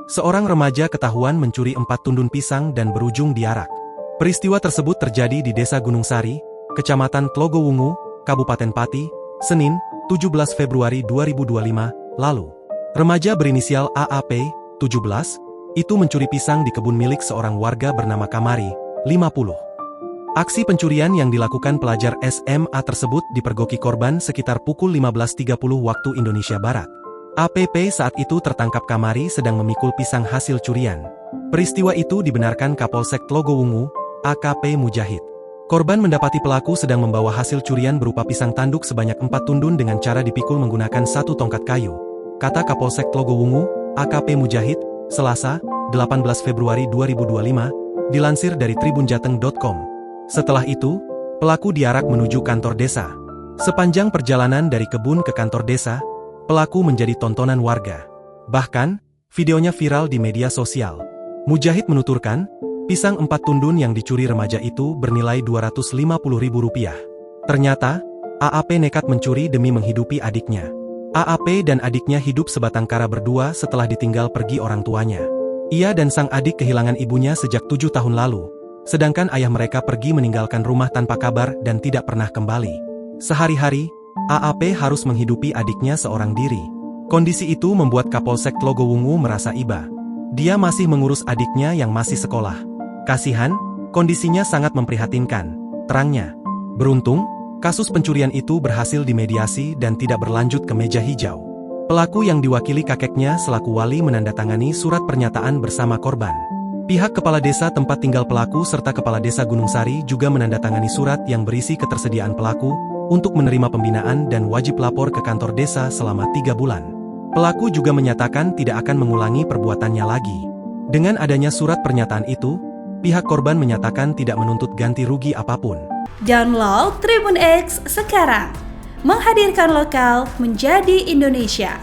Seorang remaja ketahuan mencuri 4 tundun pisang dan berujung diarak. Peristiwa tersebut terjadi di Desa Gunung Sari, Kecamatan Tlogowungu, Kabupaten Pati, Senin, 17 Februari 2025, lalu. Remaja berinisial AAP, 17, itu mencuri pisang di kebun milik seorang warga bernama Kamari, 50. Aksi pencurian yang dilakukan pelajar SMA tersebut dipergoki korban sekitar pukul 15.30 waktu Indonesia Barat. APP saat itu tertangkap Kamari sedang memikul pisang hasil curian. Peristiwa itu dibenarkan Kapolsek Tlogowungu, AKP Mujahid. Korban mendapati pelaku sedang membawa hasil curian berupa pisang tanduk sebanyak 4 tundun dengan cara dipikul menggunakan 1 tongkat kayu. Kata Kapolsek Tlogowungu, AKP Mujahid, Selasa, 18 Februari 2025, dilansir dari tribunjateng.com. Setelah itu, pelaku diarak menuju kantor desa. Sepanjang perjalanan dari kebun ke kantor desa, pelaku menjadi tontonan warga. Bahkan, videonya viral di media sosial. Mujahid menuturkan, pisang 4 tundun yang dicuri remaja itu bernilai Rp250.000. Ternyata, AAP nekat mencuri demi menghidupi adiknya. AAP dan adiknya hidup sebatang kara berdua setelah ditinggal pergi orang tuanya. Ia dan sang adik kehilangan ibunya sejak 7 tahun lalu. Sedangkan ayah mereka pergi meninggalkan rumah tanpa kabar dan tidak pernah kembali. Sehari-hari, AAP harus menghidupi adiknya seorang diri. Kondisi itu membuat Kapolsek Tlogowungu merasa iba. Dia masih mengurus adiknya yang masih sekolah. Kasihan, kondisinya sangat memprihatinkan, terangnya. Beruntung, kasus pencurian itu berhasil dimediasi dan tidak berlanjut ke meja hijau. Pelaku yang diwakili kakeknya selaku wali menandatangani surat pernyataan bersama korban. Pihak Kepala Desa tempat tinggal pelaku serta Kepala Desa Gunung Sari juga menandatangani surat yang berisi ketersediaan pelaku untuk menerima pembinaan dan wajib lapor ke kantor desa selama 3 bulan. Pelaku juga menyatakan tidak akan mengulangi perbuatannya lagi. Dengan adanya surat pernyataan itu, pihak korban menyatakan tidak menuntut ganti rugi apapun. Download Tribun X sekarang, menghadirkan lokal menjadi Indonesia.